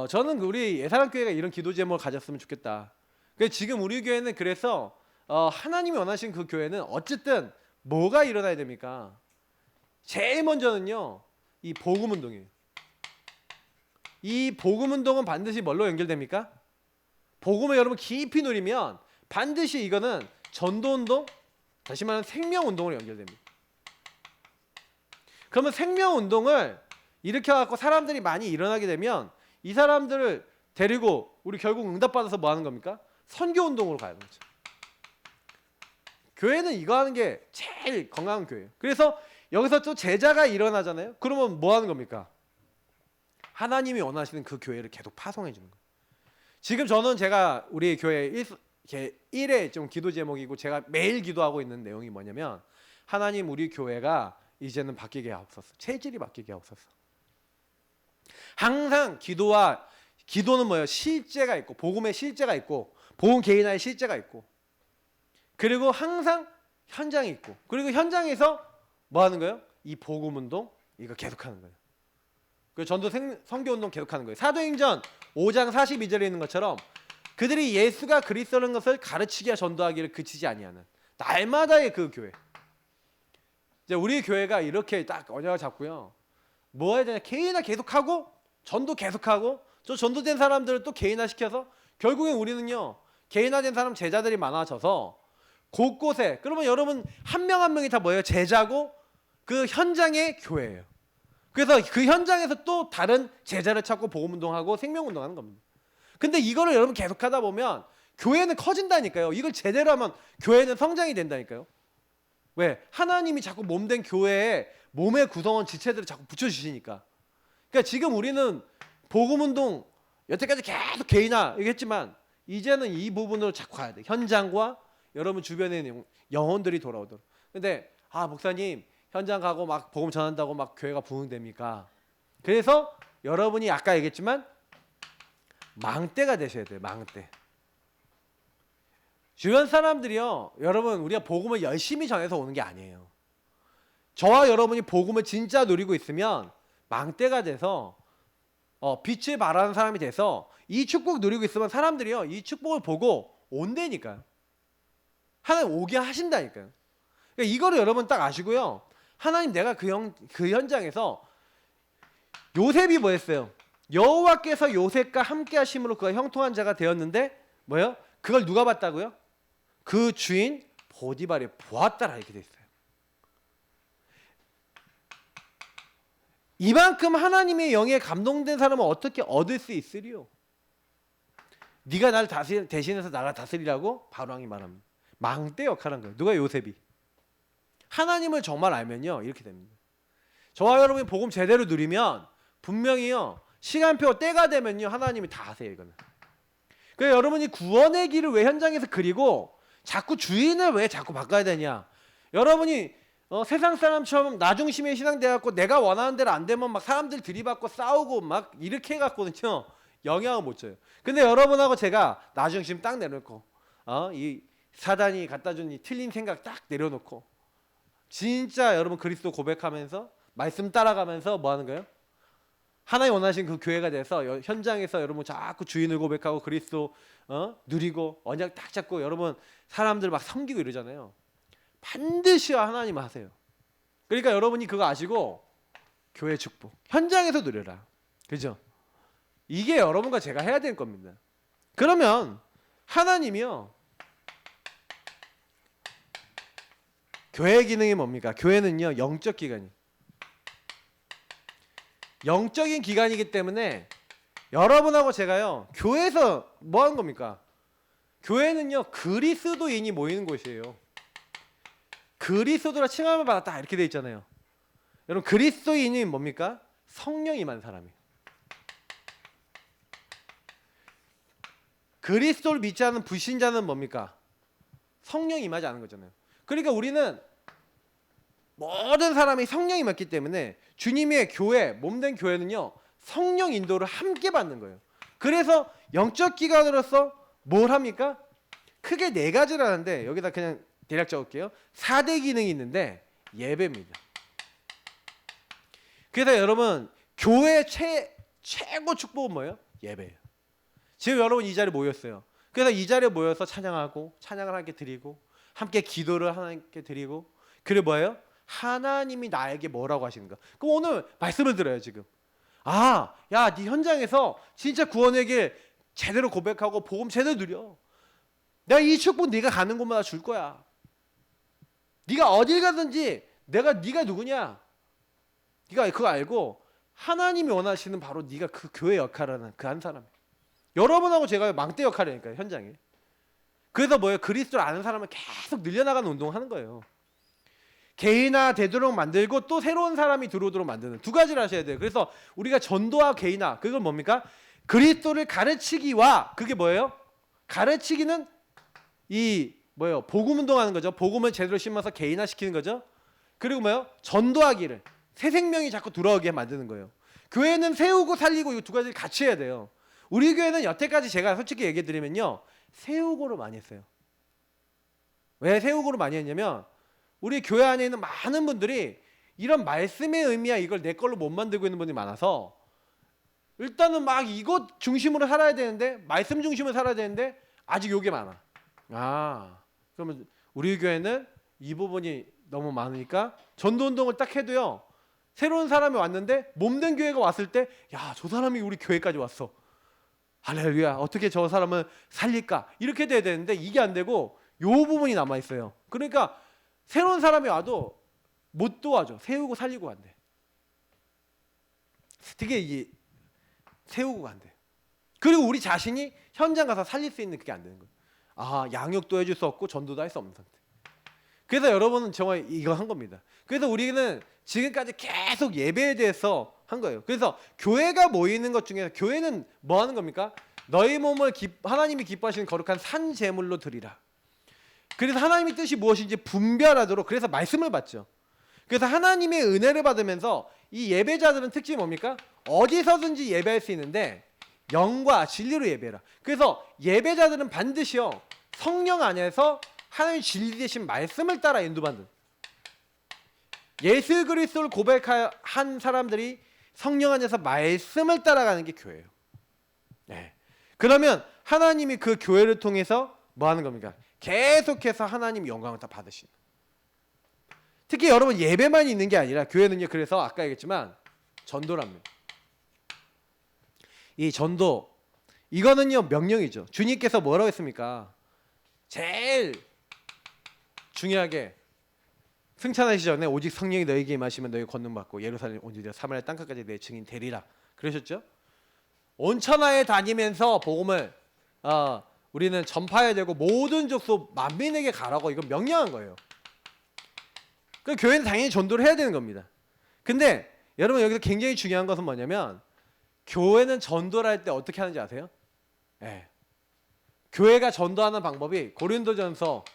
저는 우리 예사랑 교회가 이런 기도 제목을 가졌으면 좋겠다. 지금 우리 교회는 그래서 하나님이 원하시는 그 교회는 어쨌든 뭐가 일어나야 됩니까? 제일 먼저는요, 이 복음 운동이에요. 이 복음 운동은 반드시 뭘로 연결됩니까? 복음을 여러분 깊이 누리면 반드시 이거는 전도 운동, 다시 말하면 생명운동으로 연결됩니다. 그러면 생명운동을 일으켜갖고 사람들이 많이 일어나게 되면 이 사람들을 데리고 우리 결국 응답받아서 뭐 하는 겁니까? 선교운동으로 가는 거죠. 교회는 이거 하는 게 제일 건강한 교회예요. 그래서 여기서 또 제자가 일어나잖아요. 그러면 뭐 하는 겁니까? 하나님이 원하시는 그 교회를 계속 파송해 주는 거예요. 지금 저는 제가 우리 교회 1회 좀 기도 제목이고 제가 매일 기도하고 있는 내용이 뭐냐면 하나님 우리 교회가 이제는 바뀌게 하옵소서. 체질이 바뀌게 하옵소서. 항상 기도는 뭐예요? 실제가 있고 복음의 실제가 있고 복음 개인화의 실제가 있고 그리고 항상 현장이 있고 그리고 현장에서 뭐 하는 거예요? 이 복음 운동 이거 계속하는 거예요. 그 전도 선교 운동 계속하는 거예요. 사도행전 5장 42절에 있는 것처럼 그들이 예수가 그리스도라는 것을 가르치기와 전도하기를 그치지 아니하는 날마다의 그 교회. 이제 우리 교회가 이렇게 딱 언약을 잡고요. 뭐 해야 되냐? 개인화 계속하고 전도 계속하고 저 전도된 사람들을 또 개인화시켜서 결국엔 우리는요. 개인화된 사람 제자들이 많아져서 곳곳에 그러면 여러분 한 명 한 명이 다 뭐예요? 제자고 그 현장의 교회예요. 그래서 그 현장에서 또 다른 제자를 찾고 복음운동하고 생명운동하는 겁니다. 근데 이거를 여러분 계속하다 보면 교회는 커진다니까요. 이걸 제대로 하면 교회는 성장이 된다니까요. 왜? 하나님이 자꾸 몸된 교회에 몸의 구성원 지체들을 자꾸 붙여주시니까. 그러니까 지금 우리는 복음운동 여태까지 계속 개인화 얘기했지만 이제는 이 부분으로 자꾸 가야 돼. 현장과 여러분 주변에 있는 영혼들이 돌아오도록. 근데 목사님 현장 가고 막 복음 전한다고 막 교회가 부흥됩니까? 그래서 여러분이 아까 얘기했지만 망대가 되셔야 돼요. 망대. 주변 사람들이요. 여러분 우리가 복음을 열심히 전해서 오는 게 아니에요. 저와 여러분이 복음을 진짜 누리고 있으면 망대가 돼서 빛을 발하는 사람이 돼서 이 축복 누리고 있으면 사람들이요. 이 축복을 보고 온다니까요. 하나님 오게 하신다니까요. 그러니까 이거를 여러분 딱 아시고요. 하나님 내가 그 현장에서 요셉이 뭐 했어요? 여호와께서 요셉과 함께 하심으로 그가 형통한 자가 되었는데 뭐예요? 그걸 누가 봤다고요? 그 주인 보디발이 보았다라 이렇게 돼 있어요. 이만큼 하나님의 영에 감동된 사람은 어떻게 얻을 수 있으리요? 네가 나를 대신해서 나를 다스리라고 바로왕이 말합니다. 망대 역할한 거예요. 누가? 요셉이. 하나님을 정말 알면요 이렇게 됩니다. 저와 여러분이 복음 제대로 누리면 분명히요 시간표 때가 되면요 하나님이 다 하세요. 이거는. 그래서 여러분이 구원의 길을 왜 현장에서 그리고 자꾸 주인을 왜 자꾸 바꿔야 되냐? 여러분이 세상 사람처럼 나 중심의 신앙 돼갖고 내가 원하는 대로 안 되면 막 사람들 들이받고 싸우고 막 이렇게 해갖고는요 영향을 못 줘요. 근데 여러분하고 제가 나 중심 딱 내려놓고 이 사단이 갖다 준 이 틀린 생각 딱 내려놓고 진짜 여러분 그리스도 고백하면서 말씀 따라가면서 뭐 하는 거예요? 하나님 원하신 그 교회가 돼서 현장에서 여러분 자꾸 주인을 고백하고 그리스도 누리고 언약 딱 잡고 여러분 사람들 막 섬기고 이러잖아요. 반드시 하나님 하세요. 그러니까 여러분이 그거 아시고 교회 축복 현장에서 누려라. 그죠? 이게 여러분과 제가 해야 될 겁니다. 그러면 하나님이요 교회 기능이 뭡니까? 교회는요 영적 기관이에요. 영적인 기관이기 때문에 여러분하고 제가요 교회에서 뭐 하는 겁니까? 교회는요 그리스도인이 모이는 곳이에요. 그리스도라 칭함을 받았다 이렇게 돼 있잖아요. 여러분 그리스도인이 뭡니까? 성령이 임한 사람이에요. 그리스도를 믿지 않는 불신자는 뭡니까? 성령이 임하지 않은 거잖아요. 그러니까 우리는 모든 사람이 성령이 임했기 때문에 주님의 교회, 몸된 교회는요 성령 인도를 함께 받는 거예요. 그래서 영적 기관으로서 뭘 합니까? 크게 네 가지를 하는데 여기다 그냥 대략 적을게요. 4대 기능이 있는데 예배입니다. 그래서 여러분 교회 최고 축복은 뭐예요? 예배예요. 지금 여러분 이 자리에 모였어요. 그래서 이 자리에 모여서 찬양하고 찬양을 함께 드리고 함께 기도를 하나님께 드리고 그리고 뭐예요? 하나님이 나에게 뭐라고 하시는가? 그럼 오늘 말씀을 들어요 지금. 야, 네 현장에서 진짜 구원의 길 제대로 고백하고 복음 제대로 누려. 내가 이 축복 네가 가는 곳마다 줄 거야. 네가 어딜 가든지 네가 누구냐? 네가 그거 알고 하나님이 원하시는 바로 네가 그 교회 역할을 하는 그 한 사람. 여러분하고 제가 망대 역할이니까요, 현장에. 그래서 뭐예요? 그리스도를 아는 사람을 계속 늘려나가는 운동을 하는 거예요. 개인화 되도록 만들고 또 새로운 사람이 들어오도록 만드는 두 가지를 하셔야 돼요. 그래서 우리가 전도와 개인화, 그건 뭡니까? 그리스도를 가르치기와 그게 뭐예요? 가르치기는 이 뭐예요? 복음 운동하는 거죠. 복음을 제대로 심어서 개인화시키는 거죠. 그리고 뭐예요? 전도하기를 새 생명이 자꾸 들어오게 만드는 거예요. 교회는 세우고 살리고 이 두 가지를 같이 해야 돼요. 우리 교회는 여태까지 제가 솔직히 얘기해 드리면요, 세우고를 많이 했어요. 왜 세우고를 많이 했냐면 우리 교회 안에 있는 많은 분들이 이런 말씀의 의미야 이걸 내 걸로 못 만들고 있는 분이 많아서 일단은 막 이것 중심으로 살아야 되는데, 말씀 중심으로 살아야 되는데 아직 요게 많아. 그러면 우리 교회는 이 부분이 너무 많으니까 전도운동을 딱 해도요, 새로운 사람이 왔는데 몸된 교회가 왔을 때 야, 저 사람이 우리 교회까지 왔어, 할렐루야, 어떻게 저 사람을 살릴까, 이렇게 돼야 되는데 이게 안 되고 요 부분이 남아 있어요. 그러니까 새로운 사람이 와도 못 도와줘. 세우고 살리고 안 돼. 되게 이게 세우고 안 돼. 그리고 우리 자신이 현장 가서 살릴 수 있는 그게 안 되는 거예요. 양육도 해줄 수 없고 전도도 할 수 없는 상태. 그래서 여러분은 정말 이거 한 겁니다. 그래서 우리는 지금까지 계속 예배에 대해서 한 거예요. 그래서 교회가 모이는 것 중에 교회는 뭐 하는 겁니까? 너희 몸을 하나님이 기뻐하시는 거룩한 산 제물로 드리라. 그래서 하나님의 뜻이 무엇인지 분별하도록, 그래서 말씀을 받죠. 그래서 하나님의 은혜를 받으면서 이 예배자들은 특징이 뭡니까? 어디서든지 예배할 수 있는데 영과 진리로 예배라. 그래서 예배자들은 반드시요, 성령 안에서 하나님 진리 되신 말씀을 따라 인도받는, 예수 그리스도를 고백한 사람들이 성령 안에서 말씀을 따라가는 게 교회예요. 네. 그러면 하나님이 그 교회를 통해서 뭐 하는 겁니까? 계속해서 하나님 영광을 다 받으시는. 특히 여러분 예배만 있는 게 아니라 교회는요, 그래서 아까 얘기했지만 전도랍니다. 이 전도, 이거는요 명령이죠. 주님께서 뭐라고 했습니까? 제일 중요하게 승천하시기 전에 오직 성령이 너에게 임하시면 너희 권능 받고 예루살렘 온 유대와 사마리아 땅끝까지 내 증인 되리라 그러셨죠? 온 천하에 다니면서 복음을 우리는 전파해야 되고 모든 족속 만민에게 가라고, 이건 명령한 거예요. 그 교회는 당연히 전도를 해야 되는 겁니다. 근데 여러분 여기서 굉장히 중요한 것은 뭐냐면, 교회는 전도를 할 때 어떻게 하는지 아세요? 네. 교회가 전도하는 방법이 고린도전서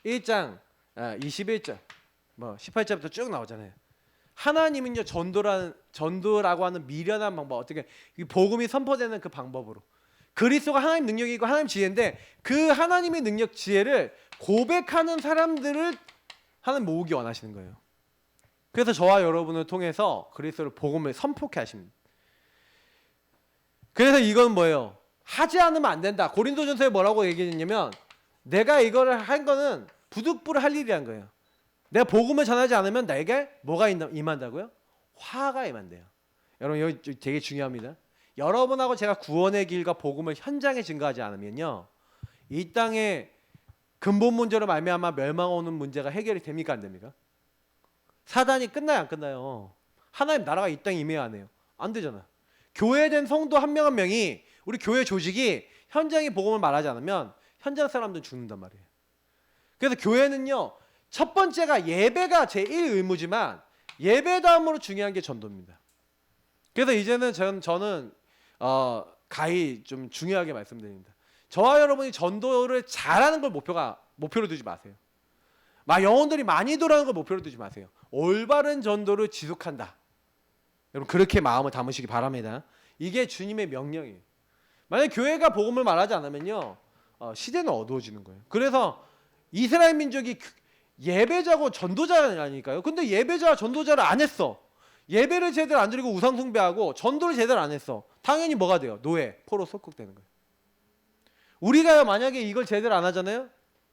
1장 21절 18절부터 쭉 나오잖아요. 하나님은요 전도라고 하는 미련한 방법, 어떻게 복음이 선포되는 그 방법으로, 그리스도가 하나님 능력이고 하나님 지혜인데 그 하나님의 능력 지혜를 고백하는 사람들을 하나님 모으기 원하시는 거예요. 그래서 저와 여러분을 통해서 그리스도를 복음을 선포케 하십니다. 그래서 이건 뭐예요? 하지 않으면 안 된다. 고린도전서에 뭐라고 얘기했냐면, 내가 이거를 한 거는 부득불을 할 일이란 거예요. 내가 복음을 전하지 않으면 나에게 뭐가 임한다고요? 화가 임한대요. 여러분 여기 되게 중요합니다. 여러분하고 제가 구원의 길과 복음을 현장에 증거하지 않으면요, 이 땅에 근본 문제로 말미암아 멸망 오는 문제가 해결이 됩니까 안 됩니까? 사단이 끝나요 안 끝나요? 하나님 나라가 이 땅에 임해야 안 해요? 안 되잖아. 교회된 성도 한 명 한 명이, 우리 교회 조직이 현장에 복음을 말하지 않으면 현장 사람들은 죽는단 말이에요. 그래서 교회는요, 첫 번째가 예배가 제1 의무지만 예배 다음으로 중요한 게 전도입니다. 그래서 이제는 저는 가히 좀 중요하게 말씀드립니다. 저와 여러분이 전도를 잘하는 걸 목표로 두지 마세요. 영혼들이 많이 돌아오는 걸 목표로 두지 마세요. 올바른 전도를 지속한다. 여러분 그렇게 마음을 담으시기 바랍니다. 이게 주님의 명령이에요. 만약 교회가 복음을 말하지 않으면요, 시대는 어두워지는 거예요. 그래서 이스라엘 민족이 예배자고 전도자라니까요. 근데 예배자 전도자를 안 했어. 예배를 제대로 안 드리고 우상 숭배하고 전도를 제대로 안 했어. 당연히 뭐가 돼요? 노예, 포로 속국되는 거예요. 우리가 만약에 이걸 제대로 안 하잖아요,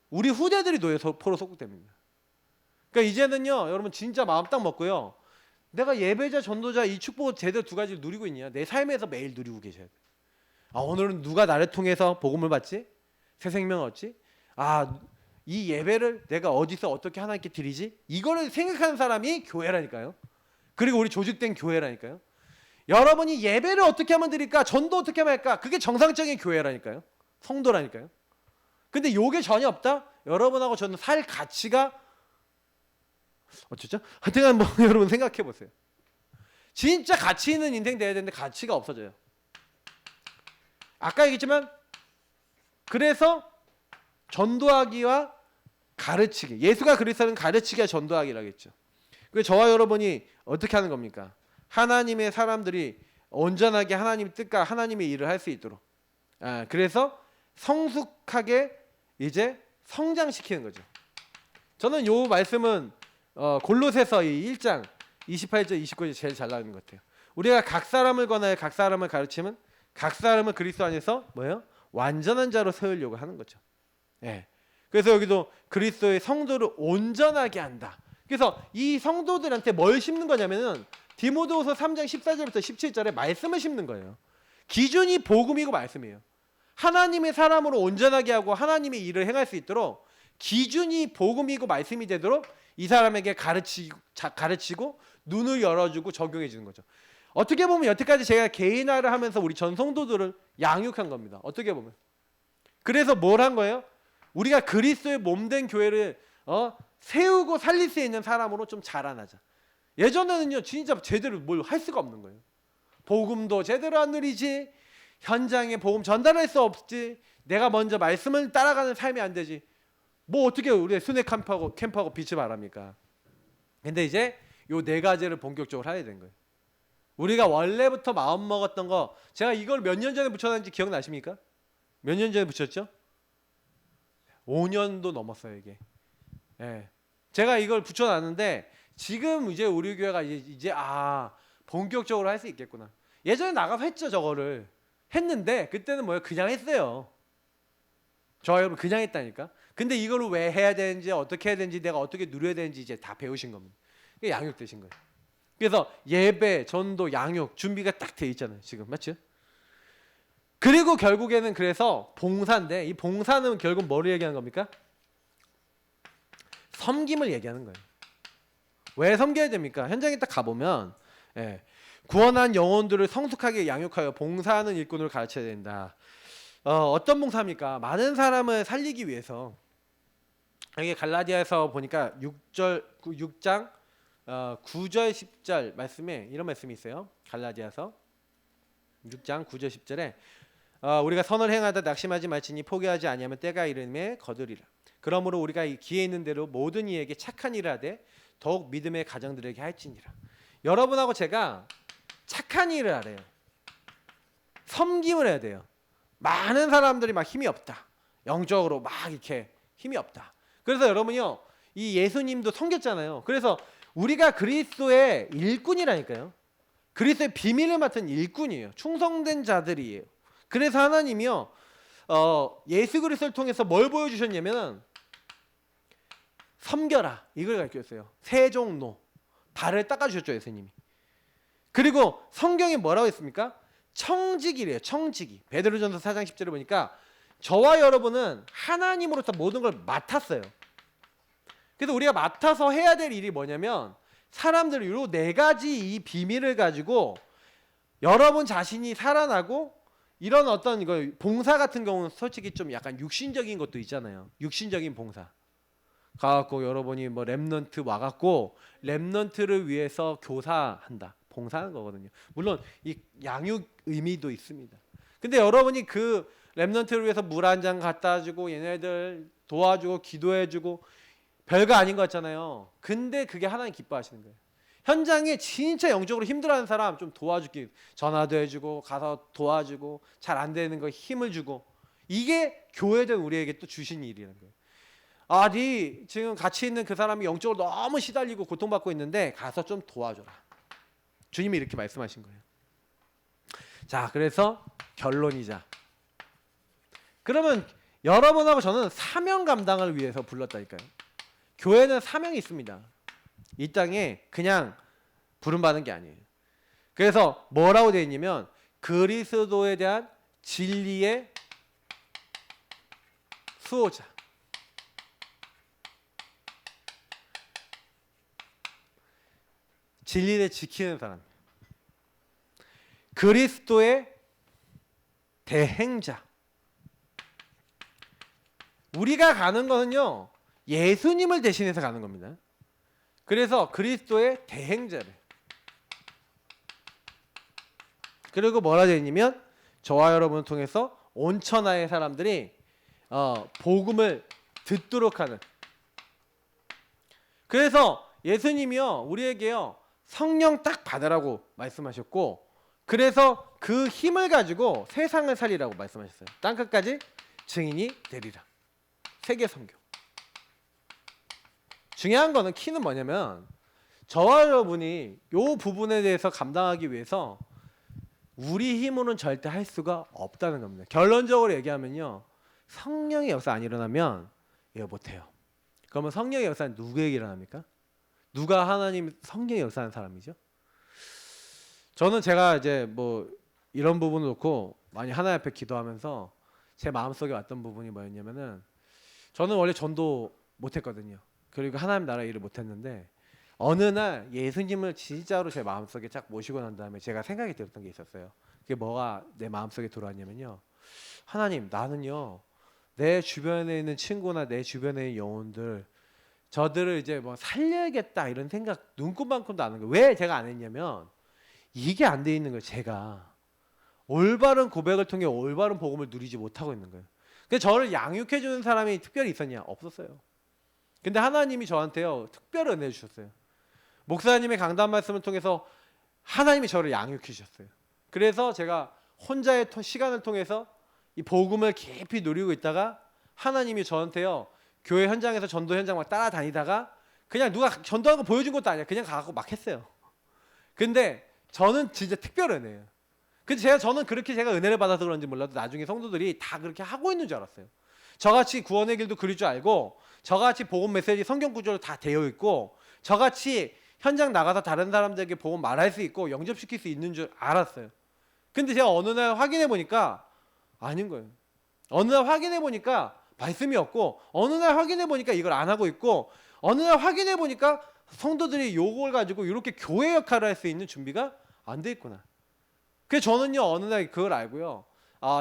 우리 후대들이 노예, 포로 속국됩니다. 그러니까 이제는요, 여러분 진짜 마음 딱 먹고요, 내가 예배자 전도자 이 축복 제대로 두 가지를 누리고 있냐, 내 삶에서 매일 누리고 계셔야 돼. 오늘은 누가 나를 통해서 복음을 받지? 새 생명을 얻지? 이 예배를 내가 어디서 어떻게 하나님께 드리지? 이거를 생각하는 사람이 교회라니까요. 그리고 우리 조직된 교회라니까요. 여러분이 예배를 어떻게 하면 드릴까? 전도 어떻게 하면 할까? 그게 정상적인 교회라니까요. 성도라니까요. 근데 요게 전혀 없다? 여러분하고 저는 살 가치가 어쩌죠? 하여튼 뭐 여러분 생각해 보세요. 진짜 가치 있는 인생 돼야 되는데 가치가 없어져요. 아까 얘기했지만 그래서 전도하기와 가르치기. 예수가 그리스도는 가르치기와 전도하기라고 했죠. 그래서 저와 여러분이 어떻게 하는 겁니까? 하나님의 사람들이 온전하게 하나님의 뜻과 하나님의 일을 할 수 있도록. 그래서 성숙하게 이제 성장시키는 거죠. 저는 요 말씀은 골로새서 1장 28절 29절 제일 잘 나오는 것 같아요. 우리가 각 사람을 권하여 각 사람을 가르치면 각 사람을 그리스도 안에서 뭐예요? 완전한 자로 세우려고 하는 거죠. 예. 그래서 여기도 그리스도의 성도를 온전하게 한다. 그래서 이 성도들한테 뭘 심는 거냐면은 디모데후서 3장 14절부터 17절에 말씀을 심는 거예요. 기준이 복음이고 말씀이에요. 하나님의 사람으로 온전하게 하고 하나님의 일을 행할 수 있도록 기준이 복음이고 말씀이 되도록 이 사람에게 가르치고 눈을 열어주고 적용해 주는 거죠. 어떻게 보면 여태까지 제가 개인화를 하면서 우리 전 성도들을 양육한 겁니다. 어떻게 보면. 그래서 뭘 한 거예요? 우리가 그리스도의 몸된 교회를 세우고 살릴 수 있는 사람으로 좀 자라나자. 예전에는요 진짜 제대로 뭘 할 수가 없는 거예요. 복음도 제대로 안 누리지, 현장에 복음 전달할 수 없지, 내가 먼저 말씀을 따라가는 삶이 안 되지. 뭐 어떻게 우리 순회 캠프하고 빛을 발합니까? 근데 이제 요 네 가지를 본격적으로 해야 되는 거예요. 우리가 원래부터 마음 먹었던 거, 제가 이걸 몇 년 전에 붙여놨는지 기억나십니까? 몇 년 전에 붙였죠? 5년도 넘었어요 이게. 예. 제가 이걸 붙여놨는데 지금 이제 우리 교회가 이제 본격적으로 할 수 있겠구나. 예전에 나가서 했죠. 저거를 했는데 그때는 뭐예요? 그냥 했어요. 저 여러분 그냥 했다니까. 근데 이걸 왜 해야 되는지, 어떻게 해야 되는지, 내가 어떻게 누려야 되는지 이제 다 배우신 겁니다. 이게 양육되신 거예요. 그래서 예배, 전도, 양육 준비가 딱 돼 있잖아요. 지금 맞죠? 그리고 결국에는 그래서 봉사인데, 이 봉사는 결국 뭐를 얘기하는 겁니까? 섬김을 얘기하는 거예요. 왜 섬겨야 됩니까? 현장에 딱 가보면 구원한 영혼들을 성숙하게 양육하여 봉사하는 일꾼을 가르쳐야 된다. 어떤 봉사입니까? 많은 사람을 살리기 위해서. 여기 갈라디아에서 보니까 6장 9절 10절 말씀에 이런 말씀이 있어요. 갈라디아서 6장 9절 10절에 우리가 선을 행하다 낙심하지 말지니 포기하지 아니하면 때가 이르매 거두리라. 그러므로 우리가 기회 있는 대로 모든 이에게 착한 일을 하되 더욱 믿음의 가정들에게 할지니라. 여러분하고 제가 착한 일을 하래요. 섬김을 해야 돼요. 많은 사람들이 막 힘이 없다. 영적으로 막 이렇게 힘이 없다. 그래서 여러분이요, 이 예수님도 섬겼잖아요. 그래서 우리가 그리스도의 일꾼이라니까요. 그리스도의 비밀을 맡은 일꾼이에요. 충성된 자들이에요. 그래서 하나님이요, 예수 그리스도를 통해서 뭘 보여주셨냐면 섬겨라 이걸 가르쳤어요. 세종로 발을 닦아주셨죠 예수님이. 그리고 성경에 뭐라고 했습니까? 청지기래요. 청지기. 베드로전서 4장 10절에 보니까 저와 여러분은 하나님으로부터 모든 걸 맡았어요. 그래서 우리가 맡아서 해야 될 일이 뭐냐면 사람들을 요 네 가지 이 비밀을 가지고 여러분 자신이 살아나고 이런 어떤 이거 봉사 같은 경우는 솔직히 좀 약간 육신적인 것도 있잖아요. 육신적인 봉사. 가갖고 여러분이 뭐 렘넌트 와갖고 렘넌트를 위해서 교사한다. 봉사하는 거거든요. 물론 이 양육 의미도 있습니다. 근데 여러분이 그 렘넌트를 위해서 물 한 잔 갖다 주고 얘네들 도와주고 기도해주고 별거 아닌 것 같잖아요. 근데 그게 하나님 기뻐하시는 거예요. 현장에 진짜 영적으로 힘들어하는 사람 좀 도와주기, 전화도 해주고 가서 도와주고 잘 안 되는 거 힘을 주고, 이게 교회된 우리에게 또 주신 일이라는 거예요. 네 지금 같이 있는 그 사람이 영적으로 너무 시달리고 고통받고 있는데 가서 좀 도와줘라. 주님이 이렇게 말씀하신 거예요. 자, 그래서 결론이자. 그러면 여러분하고 저는 사명 감당을 위해서 불렀다니까요. 교회는 사명이 있습니다. 이 땅에 그냥 부름받은 게 아니에요. 그래서 뭐라고 되어 있냐면 그리스도에 대한 진리의 수호자. 진리를 지키는 사람. 그리스도의 대행자. 우리가 가는 것은요, 예수님을 대신해서 가는 겁니다. 그래서 그리스도의 대행자를. 그리고 뭐라 되어 있냐면 저와 여러분을 통해서 온 천하의 사람들이 복음을 듣도록 하는. 그래서 예수님이요, 우리에게요, 성령 딱 받으라고 말씀하셨고, 그래서 그 힘을 가지고 세상을 살리라고 말씀하셨어요. 땅끝까지 증인이 되리라. 세계 선교. 중요한 거는 키는 뭐냐면 저와 여러분이 이 부분에 대해서 감당하기 위해서 우리 힘으로는 절대 할 수가 없다는 겁니다. 결론적으로 얘기하면요, 성령의 역사 안 일어나면 이거 못해요. 그러면 성령의 역사는 누구에게 일어납니까? 누가 하나님 성령의 역사하는 사람이죠? 저는 제가 이제 뭐 이런 부분을 놓고 많이 하나님 앞에 기도하면서 제 마음속에 왔던 부분이 뭐였냐면은, 저는 원래 전도 못했거든요. 그리고 하나님 나라 일을 못했는데 어느 날 예수님을 진짜로 제 마음속에 쫙 모시고 난 다음에 제가 생각이 들었던 게 있었어요. 그게 뭐가 내 마음속에 들어왔냐면요, 하나님, 나는요 내 주변에 있는 친구나 내 주변에 있는 영혼들, 저들을 이제 뭐 살려야겠다 이런 생각 눈꼽만큼도 안 하는 거예요. 왜 제가 안 했냐면 이게 안 돼 있는 거예요. 제가 올바른 고백을 통해 올바른 복음을 누리지 못하고 있는 거예요. 근데 저를 양육해 주는 사람이 특별히 있었냐? 없었어요. 근데 하나님이 저한테요 특별히 은혜 주셨어요. 목사님의 강단 말씀을 통해서 하나님이 저를 양육해 주셨어요. 그래서 제가 혼자의 시간을 통해서 이 복음을 깊이 누리고 있다가 하나님이 저한테요 교회 현장에서 전도 현장 막 따라다니다가 그냥 누가 전도하는 거 보여준 것도 아니야. 그냥 가갖고 막 했어요. 근데 저는 진짜 특별 은혜예요. 근데 저는 그렇게 제가 은혜를 받아서 그런지 몰라도 나중에 성도들이 다 그렇게 하고 있는 줄 알았어요. 저같이 구원의 길도 그릴 줄 알고, 저같이 복음 메시지 성경 구조로 다 되어 있고, 저같이 현장 나가서 다른 사람들에게 복음 말할 수 있고 영접시킬 수 있는 줄 알았어요. 근데 제가 어느 날 확인해 보니까 아닌 거예요. 어느 날 확인해 보니까 말씀이 없고, 어느 날 확인해 보니까 이걸 안 하고 있고, 어느 날 확인해 보니까 성도들이 요걸 가지고 이렇게 교회 역할을 할 수 있는 준비가 안 돼 있구나. 그래서 저는요 어느 날 그걸 알고요,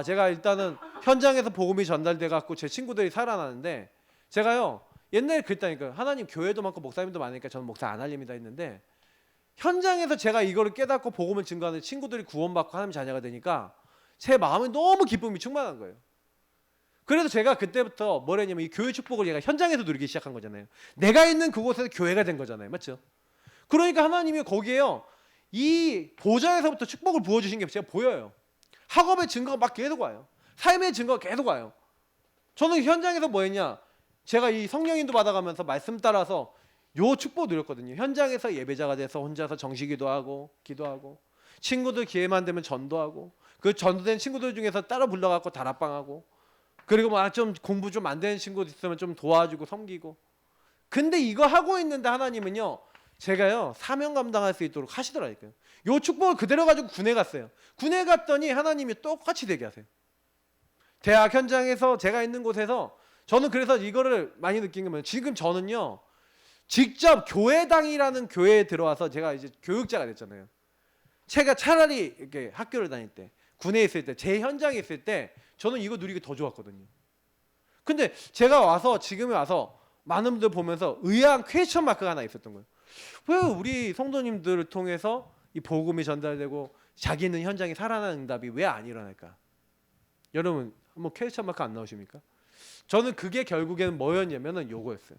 제가 일단은 현장에서 복음이 전달돼 갖고 제 친구들이 살아나는데, 제가요 옛날에 그랬다니까요. 하나님 교회도 많고 목사님도 많으니까 저는 목사 안 할립니다 했는데, 현장에서 제가 이거를 깨닫고 복음을 증거하는 친구들이 구원받고 하나님 자녀가 되니까 제 마음에 너무 기쁨이 충만한 거예요. 그래서 제가 그때부터 뭘 했냐면 이 교회 축복을 얘가 현장에서 누리기 시작한 거잖아요. 내가 있는 그곳에서 교회가 된 거잖아요. 맞죠? 그러니까 하나님이 거기에요 이 보좌에서부터 축복을 부어주신 게 제가 보여요. 학업의 증거가 막 계속 와요. 삶의 증거가 계속 와요. 저는 현장에서 뭐 했냐, 제가 이 성령인도 받아가면서 말씀 따라서 요 축복 누렸거든요. 현장에서 예배자가 돼서 혼자서 정식기도 하고 기도하고, 친구들 기회만 되면 전도하고, 그 전도된 친구들 중에서 따로 불러갖고 다락방하고, 그리고 뭐 좀 공부 좀 안 되는 친구도 있으면 좀 도와주고 섬기고. 근데 이거 하고 있는데 하나님은요 제가요 사명 감당할 수 있도록 하시더라고요. 요 축복을 그대로 가지고 군에 갔어요. 군에 갔더니 하나님이 똑같이 되게 하세요. 대학 현장에서 제가 있는 곳에서 저는 그래서 이거를 많이 느낀 게 뭐냐면, 지금 저는요 직접 교회당이라는 교회에 들어와서 제가 이제 교육자가 됐잖아요. 제가 차라리 이렇게 학교를 다닐 때, 군에 있을 때, 제 현장에 있을 때 저는 이거 누리기 더 좋았거든요. 근데 제가 와서 지금에 와서 많은 분들 보면서 의아한 퀘스천 마크가 하나 있었던 거예요. 왜 우리 성도님들을 통해서 이 복음이 전달되고 자기 있는 현장에 살아나는 응답이 왜 안 일어날까? 여러분 한번 퀘스천 마크 안 나오십니까? 저는 그게 결국에는 뭐였냐면은 요거였어요.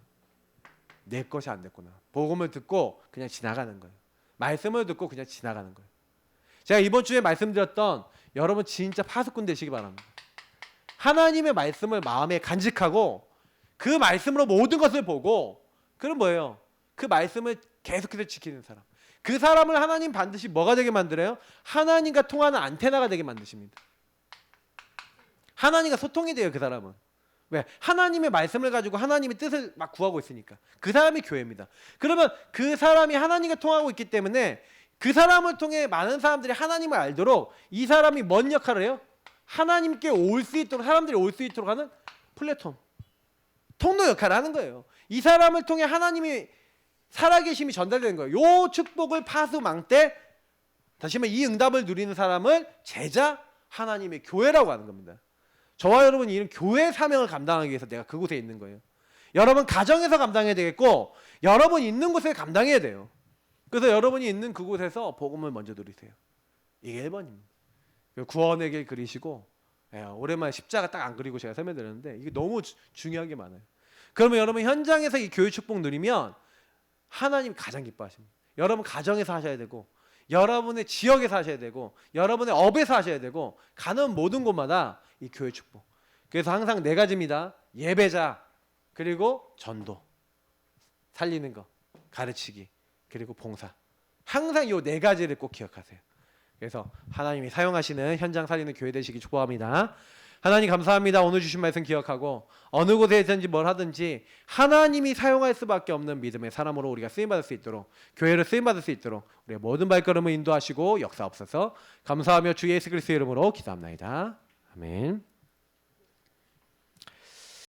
내 것이 안 됐구나. 복음을 듣고 그냥 지나가는 거예요. 말씀을 듣고 그냥 지나가는 거예요. 제가 이번 주에 말씀드렸던 여러분 진짜 파수꾼 되시기 바랍니다. 하나님의 말씀을 마음에 간직하고 그 말씀으로 모든 것을 보고, 그럼 뭐예요? 그 말씀을 계속해서 지키는 사람. 그 사람을 하나님 반드시 뭐가 되게 만들어요? 하나님과 통하는 안테나가 되게 만드십니다. 하나님과 소통이 돼요. 그 사람은. 왜? 하나님의 말씀을 가지고 하나님의 뜻을 막 구하고 있으니까. 그 사람이 교회입니다. 그러면 그 사람이 하나님과 통하고 있기 때문에 그 사람을 통해 많은 사람들이 하나님을 알도록 이 사람이 뭔 역할을 해요? 하나님께 올 수 있도록, 사람들이 올 수 있도록 하는 플랫폼, 통로 역할을 하는 거예요. 이 사람을 통해 하나님이 살아계심이 전달되는 거예요. 요 축복을 파수망 때 다시 한번 이 응답을 누리는 사람을 제자 하나님의 교회라고 하는 겁니다. 저와 여러분이 이런 교회 사명을 감당하기 위해서 내가 그곳에 있는 거예요. 여러분 가정에서 감당해야 되겠고 여러분 있는 곳에 감당해야 돼요. 그래서 여러분이 있는 그곳에서 복음을 먼저 누리세요. 이게 1번입니다. 구원의 길 그리시고 오랜만에 십자가 딱 안 그리고 제가 설명드렸는데 이게 너무 중요한 게 많아요. 그러면 여러분 현장에서 이 교회 축복 누리면 하나님 가장 기뻐하십니다. 여러분 가정에서 하셔야 되고 여러분의 지역에서 하셔야 되고 여러분의 업에서 하셔야 되고 가는 모든 곳마다 이 교회 축복. 그래서 항상 네 가지입니다. 예배자, 그리고 전도, 살리는 거, 가르치기, 그리고 봉사. 항상 이 네 가지를 꼭 기억하세요. 그래서 하나님이 사용하시는 현장 살리는 교회 되시기 축복합니다. 하나님 감사합니다. 오늘 주신 말씀 기억하고 어느 곳에 있든지 뭘 하든지 하나님이 사용할 수밖에 없는 믿음의 사람으로 우리가 쓰임받을 수 있도록 교회를 쓰임받을 수 있도록 우리의 모든 발걸음을 인도하시고 역사옵소서. 감사하며 주 예수 그리스도의 이름으로 기도합나이다. 아멘.